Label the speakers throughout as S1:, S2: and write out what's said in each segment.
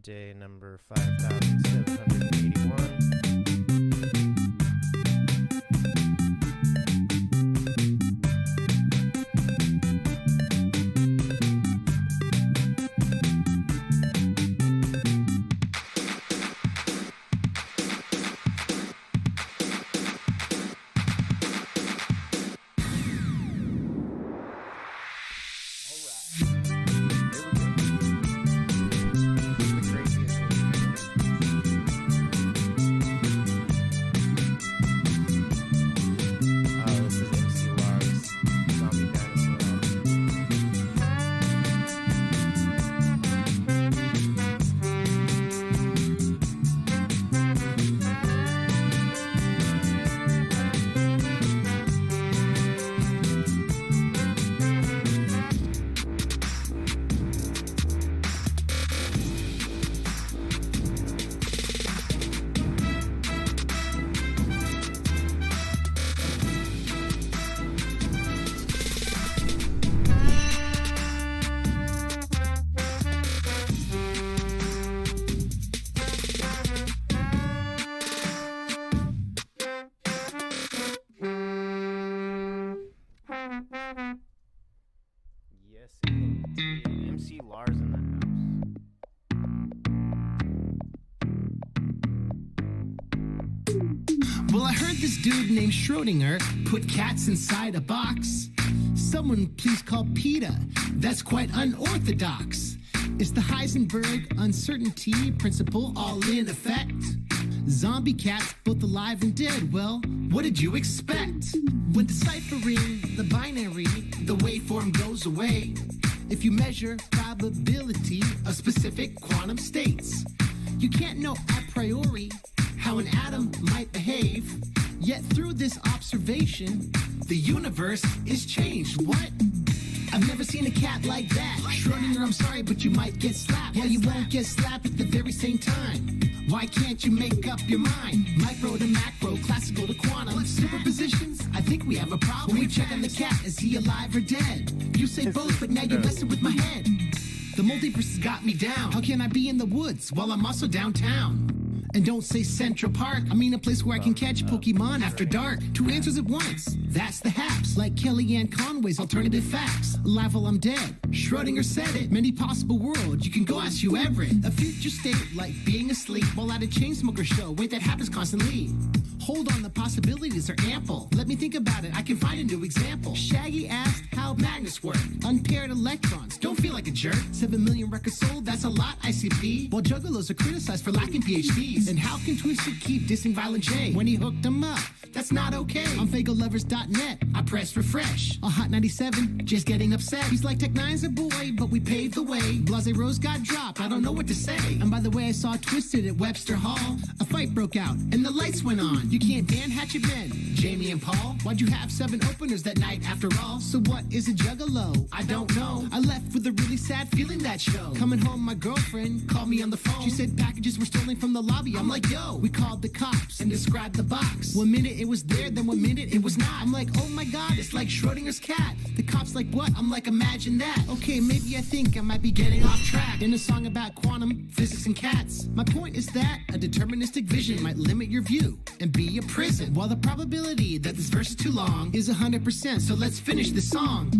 S1: day number 5781. Yes, indeed. MC Lars in the house.
S2: Well, I heard this dude named Schrodinger put cats inside a box. Someone please call PETA. That's quite unorthodox. It's the Heisenberg uncertainty principle all in effect. Zombie cats, both alive and dead. Well, what did you expect? When deciphering the binary, the waveform goes away. If you measure probability of specific quantum states, you can't know a priori how an atom might behave. Yet through this observation, the universe is changed. What? I've never seen a cat like that. Schrodinger, I'm sorry, but you might get slapped. Well, you won't get slapped at the very same time. Why can't you make up your mind? Micro to macro, classical to quantum. Superpositions? I think we have a problem. When we check on the cat, is he alive or dead? You say both, but now you're messing with my head. The multiverse has got me down. How can I be in the woods while I'm also downtown? And don't say Central Park. I mean a place where I can catch Pokemon after dark. Two answers at once. That's the haps. Like Kellyanne Conway's alternative facts. Alive while I'm dead. Schrodinger said it. Many possible worlds. You can go ask Hugh Everett. A future state like being asleep while at a Chainsmoker show. Wait, that happens constantly. Hold on, the possibilities are ample. Let me think about it. I can find a new example. Shaggy asked how magnets work. Unpaired electrons. Don't feel like a jerk. 7 million records sold. That's a lot, ICP. While juggalos are criticized for lacking PhDs. And how can Twisted keep dissing Violent J when he hooked them up? That's not okay. On FagoLovers.net, I press refresh. On Hot 97, just getting upset. He's like, Tech Nine's a boy, but we paved the way. Blase Rose got dropped, I don't know what to say. And by the way, I saw Twisted at Webster Hall. A fight broke out, and the lights went on. You can't Dan Hatchet Ben, Jamie and Paul. Why'd you have 7 openers that night after all? So what is a juggalo? I don't know. I left with a really sad feeling that show. Coming home, my girlfriend called me on the phone. She said packages were stolen from the lobby. I'm like, yo, we called the cops and described the box. 1 minute it was there, then 1 minute it was not. I'm like, oh my god, it's like Schrodinger's cat. The cops like, what? I'm like, imagine that. Okay, maybe I think I might be getting off track in a song about quantum physics and cats. My point is that a deterministic vision might limit your view and be a prison. While the probability that this verse is too long is 100%, so let's finish the song.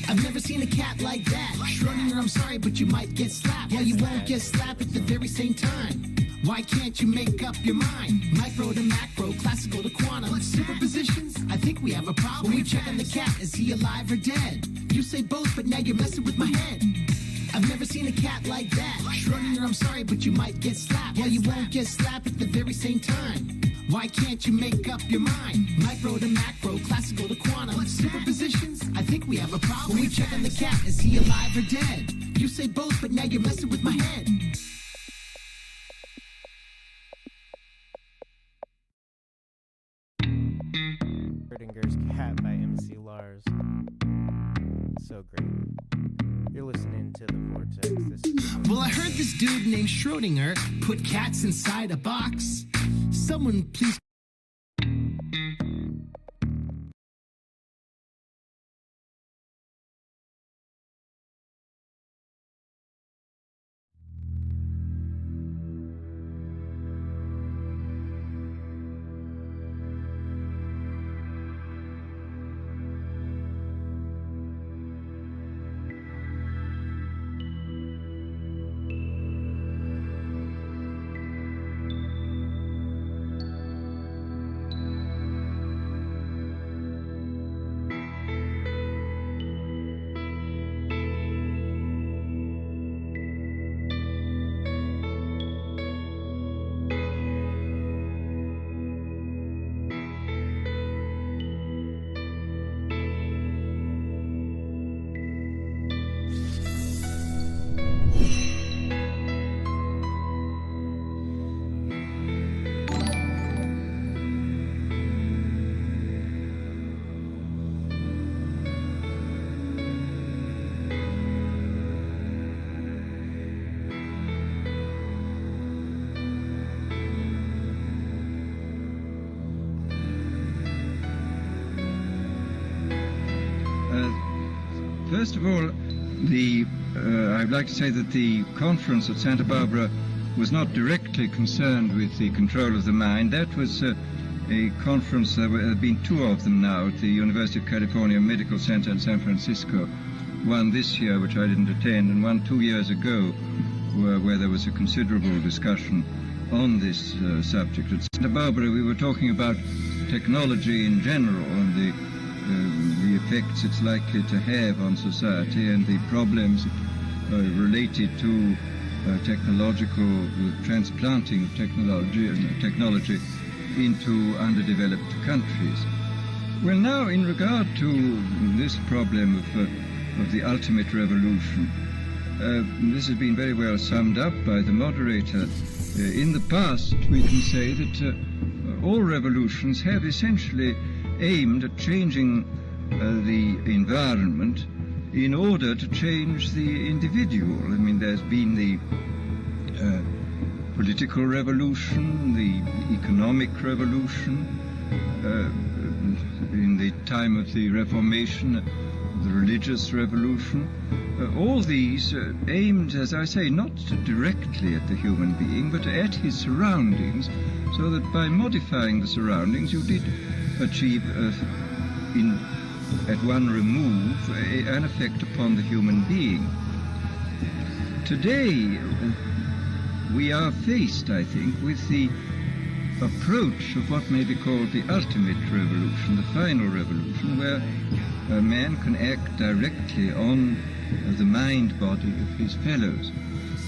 S2: I've never seen a cat like that. Schrodinger, I'm sorry, but you might get slapped. Well, you won't get slapped at the very same time. Why can't you make up your mind? Micro to macro, classical to quantum. Superpositions? I think we have a problem. When we check on the cat, is he alive or dead? You say both, but now you're messing with my head. I've never seen a cat like that. Schrodinger, I'm sorry, but you might get slapped. Well, you won't get slapped at the very same time. Why can't you make up your mind? Micro to macro, classical to quantum. Superpositions? I think we have a problem. When we check on the cat, is he alive or dead? You say both, but now you're messing with my head.
S1: Schrodinger's Cat by MC Lars. So great. You're listening to the Vortex. This is
S2: Well, I heard this dude named Schrodinger put cats inside a box. Someone please.
S3: first of all, I'd like to say that the conference at Santa Barbara was not directly concerned with the control of the mind. That was a conference, there have been two of them now, at the University of California Medical Center in San Francisco. One this year, which I didn't attend, and one 2 years ago, where there was a considerable discussion on this subject. At Santa Barbara, we were talking about technology in general and the effects it's likely to have on society and the problems related to technological transplanting of technology into underdeveloped countries. Well, now, in regard to this problem of the ultimate revolution, this has been very well summed up by the moderator. In the past, we can say that all revolutions have essentially aimed at changing the environment in order to change the individual. I mean, there's been the political revolution, the economic revolution, in the time of the Reformation, the religious revolution. All these aimed, as I say, not directly at the human being, but at his surroundings, so that by modifying the surroundings you did achieve, at one remove, an effect upon the human being. Today, we are faced, I think, with the approach of what may be called the ultimate revolution, the final revolution, where a man can act directly on the mind-body of his fellows.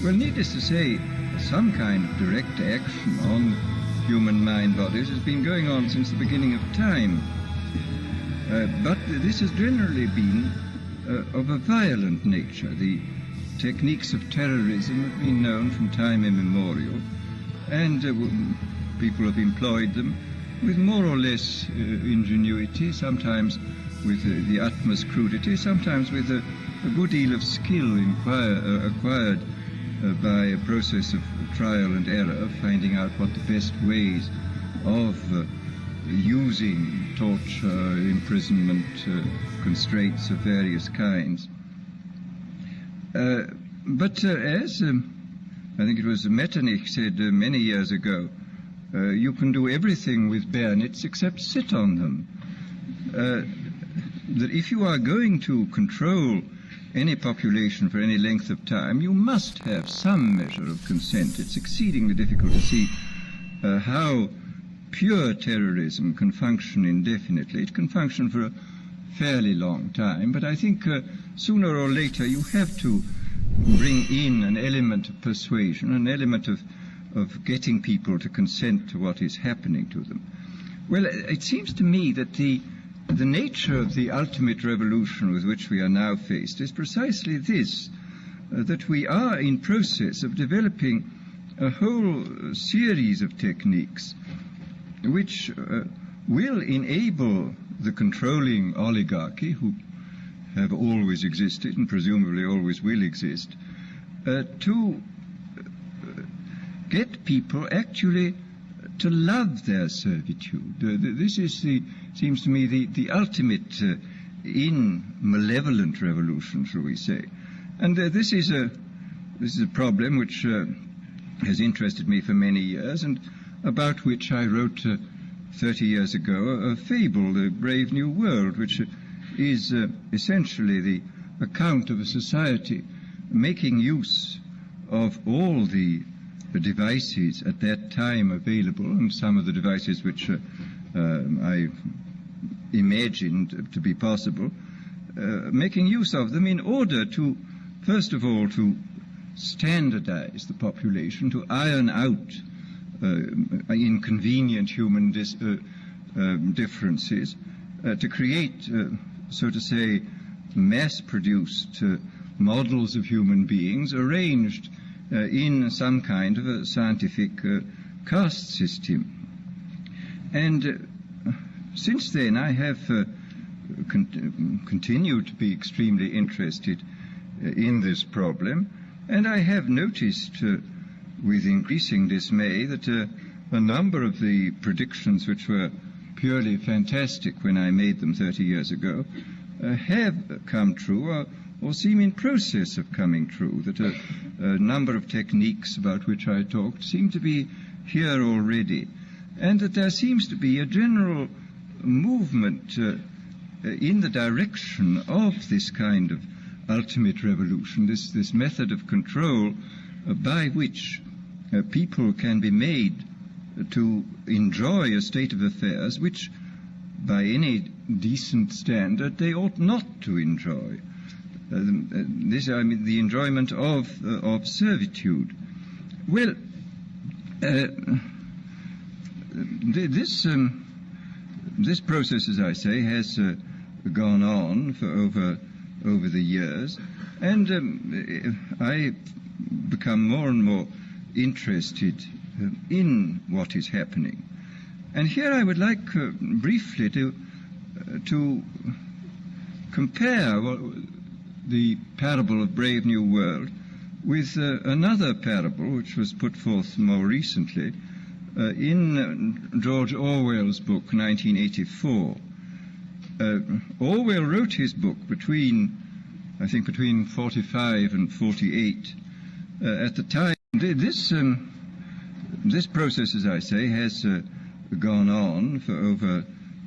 S3: Well, needless to say, some kind of direct action on human mind-bodies has been going on since the beginning of time. But this has generally been of a violent nature. The techniques of terrorism have been known from time immemorial, and people have employed them with more or less ingenuity, sometimes with the utmost crudity, sometimes with a good deal of skill acquired by a process of trial and error, finding out what the best ways of using torture, imprisonment, constraints of various kinds. But as I think it was Metternich said many years ago, you can do everything with bayonets except sit on them. That if you are going to control any population for any length of time, you must have some measure of consent. It's exceedingly difficult to see how pure terrorism can function indefinitely. It can function for a fairly long time, but I think sooner or later you have to bring in an element of persuasion, an element of getting people to consent to what is happening to them. Well, it seems to me that the nature of the ultimate revolution with which we are now faced is precisely this, that we are in process of developing a whole series of techniques which will enable the controlling oligarchy, who have always existed and presumably always will exist, to get people actually to love their servitude. This is seems to me the ultimate in malevolent revolution, shall we say. And this is a problem which has interested me for many years, and about which I wrote 30 years ago a fable, The Brave New World, which is essentially the account of a society making use of all the devices at that time available, and some of the devices which I imagined to be possible, making use of them in order to, first of all, to standardize the population, to iron out inconvenient human differences, to create, so to say, mass-produced models of human beings arranged in some kind of a scientific caste system. And since then I have continued to be extremely interested in this problem, and I have noticed with increasing dismay that a number of the predictions which were purely fantastic when I made them 30 years ago have come true, or seem in process of coming true, that a number of techniques about which I talked seem to be here already, and that there seems to be a general movement in the direction of this kind of ultimate revolution, this method of control by which people can be made to enjoy a state of affairs which, by any decent standard, they ought not to enjoy. This, I mean, the enjoyment of servitude. Well, this process, as I say, has gone on for over the years, and I become more and more interested in what is happening. And here I would like briefly to compare the parable of Brave New World with another parable which was put forth more recently in George Orwell's book, 1984. Orwell wrote his book between 45 and 48. At the time, this process, as I say, has gone on for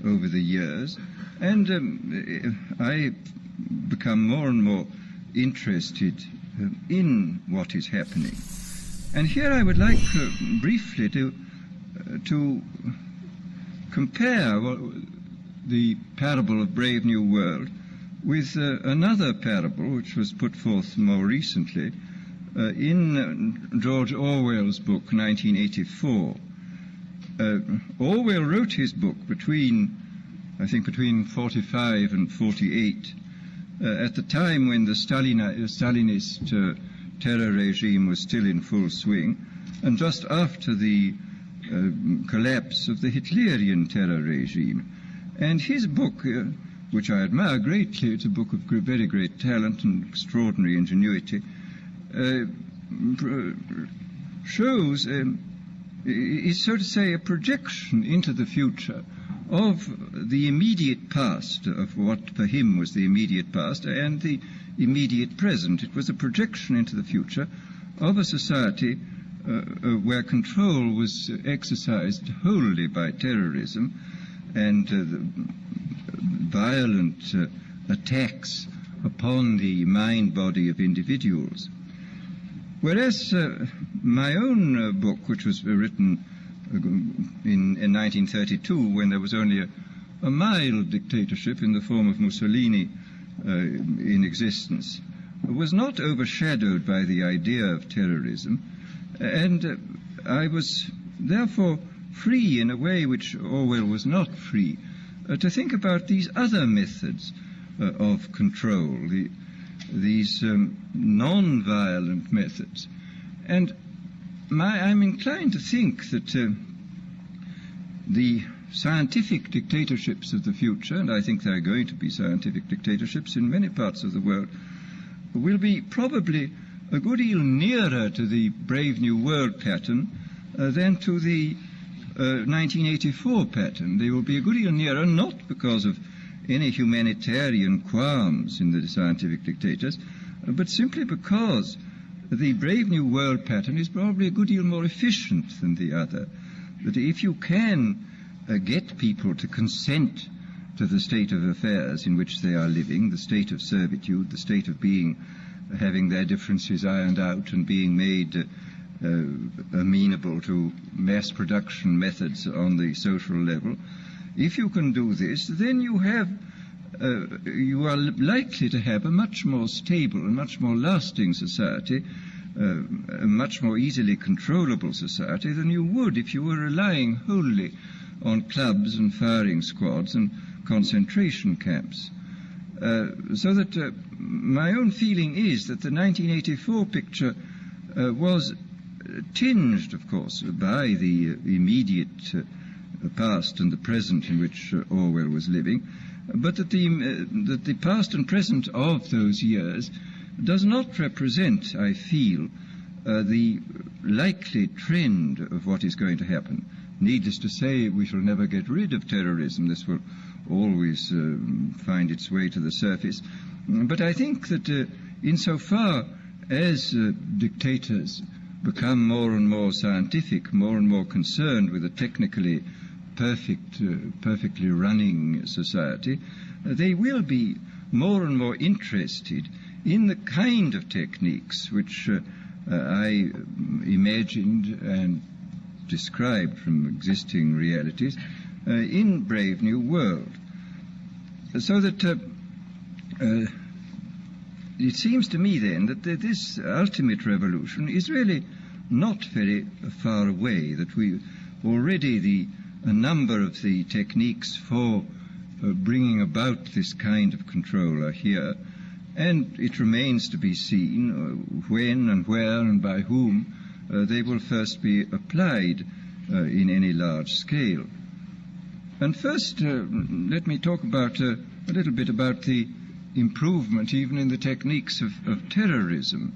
S3: over the years, and I become more and more interested in what is happening. And here I would like briefly to compare the parable of Brave New World with another parable which was put forth more recently in George Orwell's book, 1984. Orwell wrote his book between 45 and 48, at the time when the Stalinist terror regime was still in full swing, and just after the collapse of the Hitlerian terror regime. And his book, which I admire greatly, it's a book of very great talent and extraordinary ingenuity, shows, is so to say, a projection into the future of the immediate past, of what for him was the immediate past, and the immediate present. It was a projection into the future of a society where control was exercised wholly by terrorism and violent attacks upon the mind-body of individuals. Whereas my own book, which was written in 1932, when there was only a mild dictatorship in the form of Mussolini in existence, was not overshadowed by the idea of terrorism, and I was therefore free in a way which Orwell was not free, to think about these other methods of control, these non-violent methods. And I'm inclined to think that the scientific dictatorships of the future, and I think there are going to be scientific dictatorships in many parts of the world, will be probably a good deal nearer to the Brave New World pattern than to the 1984 pattern. They will be a good deal nearer, not because of any humanitarian qualms in the scientific dictators, but simply because the Brave New World pattern is probably a good deal more efficient than the other. That if you can get people to consent to the state of affairs in which they are living, the state of servitude, the state of having their differences ironed out and being made amenable to mass production methods on the social level, if you can do this, then you are likely to have a much more stable and much more lasting society, a much more easily controllable society than you would if you were relying wholly on clubs and firing squads and concentration camps. So that my own feeling is that the 1984 picture was tinged, of course, by the immediate past and the present in which Orwell was living, but that the past and present of those years does not represent, I feel, the likely trend of what is going to happen. Needless to say, we shall never get rid of terrorism. This will always find its way to the surface. But I think that insofar as dictators become more and more scientific, more and more concerned with a technically perfectly running society, they will be more and more interested in the kind of techniques which I imagined and described from existing realities in Brave New World. So that it seems to me then that this ultimate revolution is really not very far away, that we already a number of the techniques for bringing about this kind of control are here, and it remains to be seen when and where and by whom they will first be applied in any large scale. And first, let me talk about a little bit about the improvement even in the techniques of terrorism.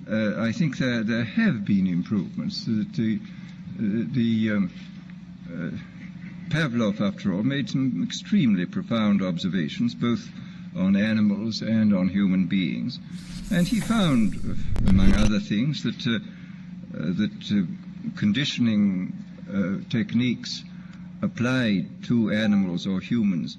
S3: I think there have been improvements. Pavlov, after all, made some extremely profound observations, both on animals and on human beings, and he found, among other things, that conditioning techniques applied to animals or humans